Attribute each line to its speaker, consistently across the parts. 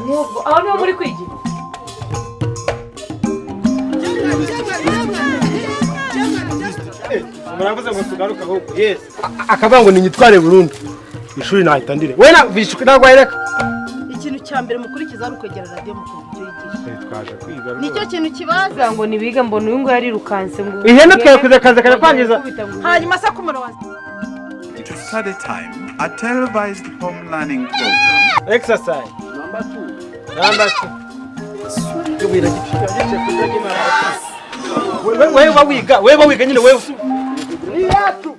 Speaker 1: nk'ubwo aho niho muri kwigira
Speaker 2: muravuze ngo tugaruka ahubwo yes akavuga ngo ninyitware burundu ishuri nahita ndire we na bishuka nagwayireka
Speaker 3: ikintu cya mbere mukurikiza ari ukwegera radio mukuru
Speaker 2: twaje kwiga
Speaker 3: nicyo kintu kibaza
Speaker 1: ngo nibiga mbona uyu ngo yarirukanse ngo
Speaker 2: ihene twekuze kaze kare kwangiza
Speaker 3: hanyuma se kumura wazi
Speaker 4: To study time, a televised home learning program.
Speaker 2: exercise number 2 kubira gicika wewe wiga nyine wewe ni yatu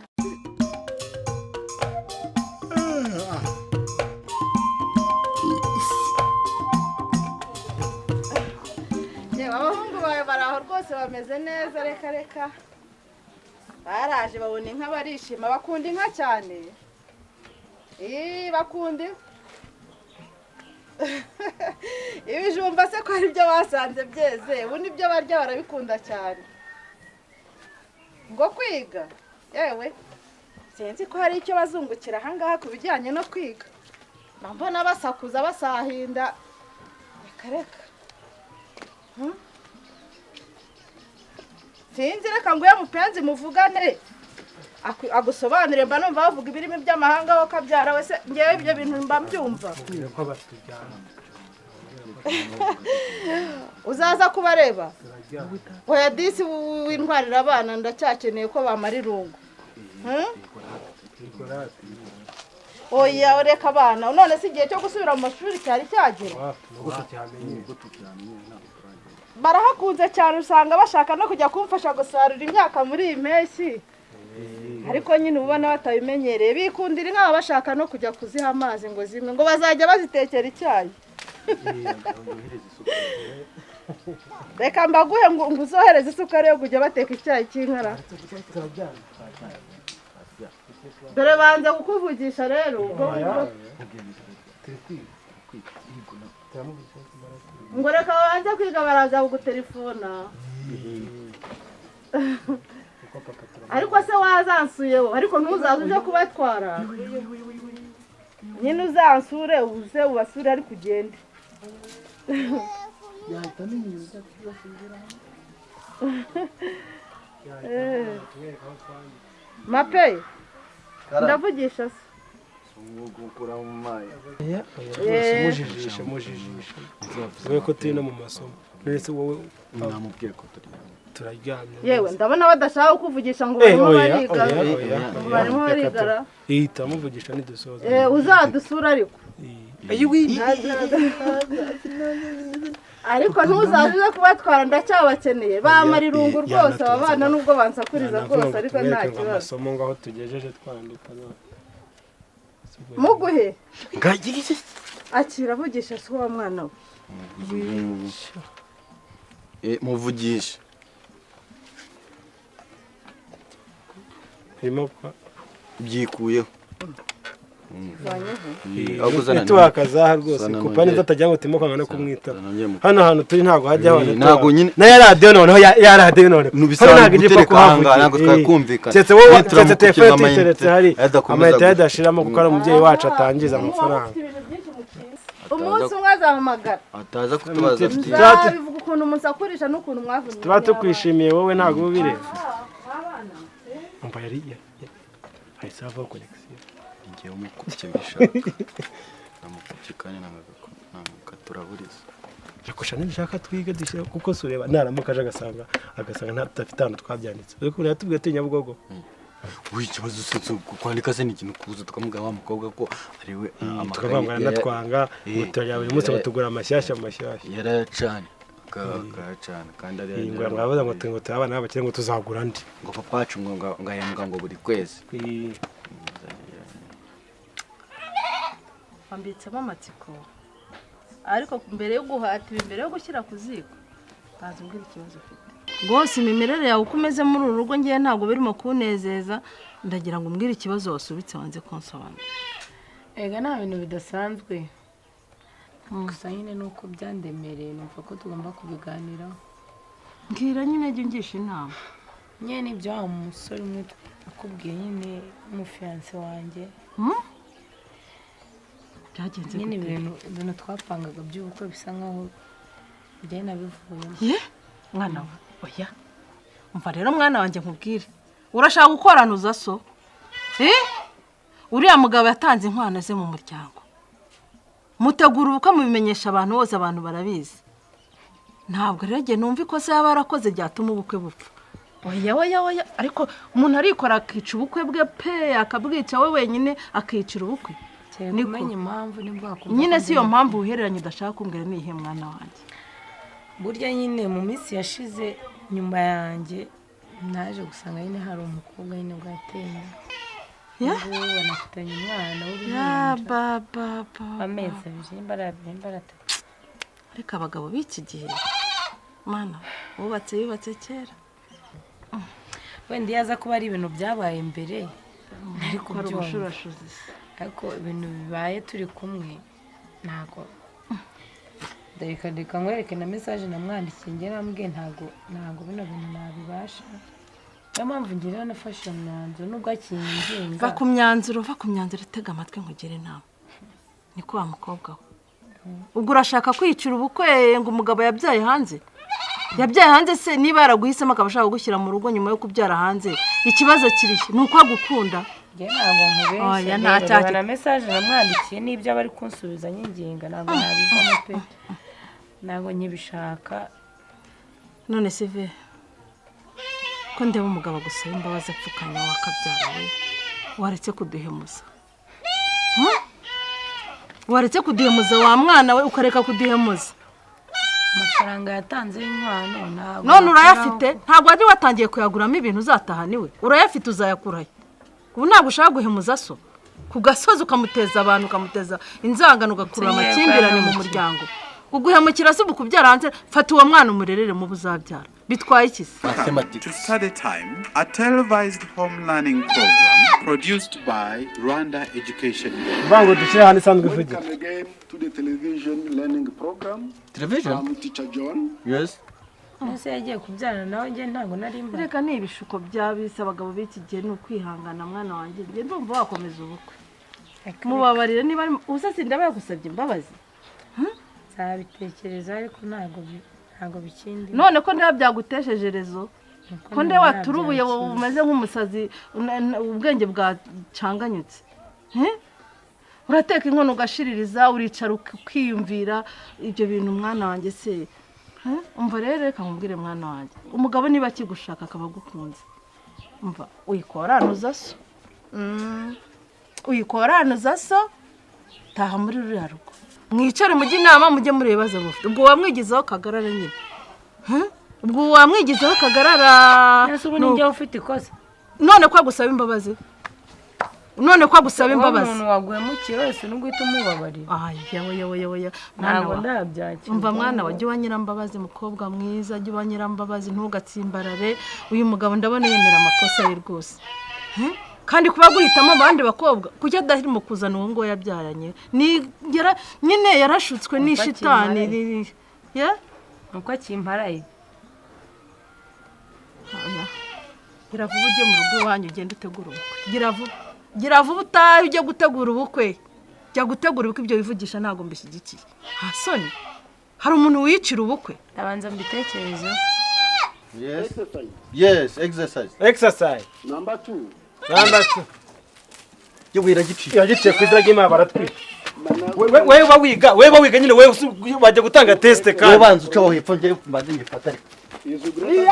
Speaker 3: abahungu bawe baraho rwose bameze neza reka baraje babona inka barishima bakunda inka cyane bakunda ibijumba se ko ari byo basanze byeze ubundi ibyo barya barabikunda cyane ngo kwiga yewe sinzi ko hari icyo bazungukira ahangaha ku bijyanye no kwiga mbona basakuza basahinda reka sinzi reka ngo mupenzi muvugane agusobanurire mba numva bavuga ibirimi by'amahanga wo kabyara we se ngewe ibyo bintu mba mbyumva uzaza kubareba oya disi w'intwarira abana ndacyakeneye ko bamara irungu oya reka abana none si igihe cyo gusubira mu mashuri cyari cyagera barahakunze cyane usanga bashaka no kujya kumfasha gusarura imyaka muri iyi mpeshyi ariko nyine ubona batabimenyereye bikundira inka bashaka no kujya kuziha amazi ngo zimwe ngo bazajya bazitekera icyayi reka mbaguhe ngo uzohereze isukari yo kujya bateka icyayi cy'inkara dore banze kukuvugisha rero ngo reka banze kwiga baraza kugutelefona ariko se wazansuyeho ariko ntuzaze uje kubatwara nyine uzansure uze ubasure ariko ugende mape ndavugisha se
Speaker 2: wowe ko turi no mu masomo nese wowe namubwiye ko turaryamye
Speaker 3: yewe ndabona badashaka kukuvugisha ngo barimo bariga barimo barigara
Speaker 2: ihita muvugisha nidusoza
Speaker 3: uzadusura ariko ariko ntuzaze kubatwara ndacyabakeneye bamara irungu rwose aba bana nubwo bansakuriza rwose ariko nta kibazo
Speaker 2: amasomo ngaho tugejeje twandika
Speaker 3: muguhe akira avugisha se wa mwana we
Speaker 5: muvugisha
Speaker 2: irimo
Speaker 5: byikuyeho
Speaker 2: ituwakazaha rwose kupani zatajya ngo timo kwanga no kumwita hano hantu turi ntago hajya hano
Speaker 5: ntago nyine
Speaker 2: na radio noneho ya radio noneho
Speaker 5: nubisaba gutereka hanga ntago twakumvikana
Speaker 2: cyetse wowe cyetse telefone iteretse hari amayita yadashiramo gukora umubyeyi wacu atangiza amafaranga
Speaker 3: umunsi umwe azahamagara
Speaker 5: ataza kutubaza
Speaker 3: bivuga ukuntu musakurisha n'ukuntu mwavunye
Speaker 2: tuba tukwishimiye wowe ntago ubire umva yari hayisava connection
Speaker 5: ngiye umukubye bishaka namukubye kandi nakaturaburiza
Speaker 2: yakosha nishaka twige dishye kuko sureba naramukaje agasanga ntafite hano twabyanditse ariko yatubwiye ati Nyabugogo
Speaker 5: ikibazo se kwandika se n'ikintu kuza tukamubwira wa mukobwa ko ari we
Speaker 2: tukavangana natwanga mutari buri munsi batugura amashyashya
Speaker 5: yaracane cyane kandi ari
Speaker 2: ingwa mwabaza ngo turabana n'abakire ngo tuzagura ndi
Speaker 5: ngo papa wacu ngo ngayambwa ngo buri kwezi
Speaker 3: ambitsemo amatsiko ariko mbere yo guhatira imbere yo gushyira ku ziko bazi ubwira ikibazo ufite rwose imimerere yawe uko umeze muri uru rugo ngiye ntabwo birimo kunezeza ndagira ngo umbwire ikibazo wasubitse wanze konsobanura
Speaker 1: ega nta bintu bidasanzwe gusa nyine nuko byandemereye numva ko tugomba kubiganiraho
Speaker 3: mbwira nyine jya ungisha inama
Speaker 1: nyine nibyo wa musore umwe akubwiye nyine umufiyanse wanjye
Speaker 3: byagenze
Speaker 1: nyine
Speaker 3: gute
Speaker 1: ibintu twapangaga by'ubukwe bisa nkaho njye nabivuyemo.
Speaker 3: mwana we oya umva rero mwana wanjye nkubwire urashaka gukoranuza so uriya mugabo yatanze inkwano ze mu muryango mutegura ubukwe mubimenyesha abantu bose abantu barabizi ntabwo rero njye numva ikosa yaba yarakoze ryatuma ubukwe bupfa oya ariko umuntu arikora akica ubukwe bwe pe akabwica we wenyine akicira ubukwe
Speaker 1: kumenya impamvu nibwo wakumva
Speaker 3: nyine si iyo mpamvu uhereranye udashaka kumbwira nihe mwana wanjye
Speaker 1: burya nyine mu minsi yashize nyuma yanjye naje gusanga nyine hari umukobwa nyine ngo yateye ubu banafitanye umwana w'uruhinja amezi abiri imbara atatu.
Speaker 3: ariko abagabo b'iki gihe mana yubatse kera
Speaker 1: wenda iyo aza kuba ari ibintu byabaye mbere ariko
Speaker 3: hari ubushurashuzi
Speaker 1: ariko ibintu bibaye turi kumwe ntabwo reka nkwereke na message namwandikiye njye nambwiye ntabwo bino bintu nabibasha niyo mpamvu njye rero nafashe umwanzuro nubwo akinginga
Speaker 3: va ku myanzuro itega amatwi nkugire inama niko wa mukobwa we ubwo urashaka kwicira ubukwe ngo umugabo yabyaye hanze se niba yaraguhisemo akaba ashaka kugushyira mu rugo nyuma yo kubyara hanze ikibazo kirihe ni uko agukunda
Speaker 1: ntabwo nkubeshye na message namwandikiye n'ibyo aba ari kunsubiza nyinginga ntabwo nabivamo pe ntabwo nkibishaka.
Speaker 3: none se ve ko ndeba umugabo agusaba imbabazi apfukanya wakabyara we waretse kuduhemuza wa mwana we ukareka kuduhemuza
Speaker 1: amafaranga yatanze y'inkwano ntabwo
Speaker 3: none urayafite ntabwo wari watangiye kuyaguramo ibintu uzatahaniwe urayafite uzayakurahe ubu ntabwo ushaka guhemuza so ku gasozi ukamuteza abantu ukamuteza inzangano ugakurura amakimbirane mu muryango uguhemukira se ubukubyara hanze fata uwo mwana umurerere mu buzabyara bitwaye iki se?
Speaker 4: To Study Time, a televised home learning program produced by Rwanda Education.
Speaker 2: bango dushyire hano isanzwe ivugira.
Speaker 6: Welcome again to the television learning program.
Speaker 5: Television?
Speaker 6: I'm Teacher John.
Speaker 5: Yes.
Speaker 1: ese yagiye kubyarana nawe njye ntabwo nari mba
Speaker 3: reka ni ibishuko by'abisi abagabo b'iki gihe ni ukwihangana mwana wanjye njye ndumva wakomeza ubukwe mubabarire niba uza sindaba yagusabye imbabazi
Speaker 1: nzabitekereza ariko ntabwo bikindi
Speaker 3: none ko ndeba byagutesheje rezo ko nde waturubuye umeze nk'umusazi ubwenge bwacanganyutse urateka inkono ugashiririza uricara ukiyumvira ibyo bintu mwana wanjye se umva rero reka nkubwire mwana wanjye umugabo niba akigushaka akaba agukunze umva uyikoranuza so taha muri ruriya rugo mwicare mujye inama mujye mureba ibibazo mufite ubwo wamwigizeho kagarara nyine ubwo wamwigizeho kagarara
Speaker 1: ese ubu ninjye ufite ikosa
Speaker 3: none ko agusaba imbabazi
Speaker 1: umuntu waguhemukiye wese nubwo uhita umubabarira
Speaker 3: yewe
Speaker 1: ntabwo ndabyakira
Speaker 3: umva mwana wajya uba nyirambabazi mukobwa mwiza jya uba nyirambabazi ntugatsimbarare uyu mugabo ndabona yemera amakosa ye rwose kandi kuba guhitamo abandi bakobwa kujya adahirimo kuzana uwo ngo yabyaranye nyine yarashutswe n'ishitani
Speaker 1: nuko akimparaye
Speaker 3: gira vuba ujye mu rugo iwanyu ugende utegura ubukwe gira vuba utahe ujye gutegura ubukwe jya gutegura ubukwe ibyo bivugisha ntabwo mbishyigikiye hasoni hari umuntu wiyicira ubukwe
Speaker 1: ndabanza mbitekerezeho.
Speaker 5: Yes, exercise.
Speaker 6: Number 2.
Speaker 5: Yewe iragiciye.
Speaker 2: Yagiciye ku izina ry'Imana baratwika. Wewe wiga nyine wewe bajya gutanga test kandi.
Speaker 5: Wowe banza ucaho hepfo ngiye mbaze ngifata ariko.
Speaker 6: Is a great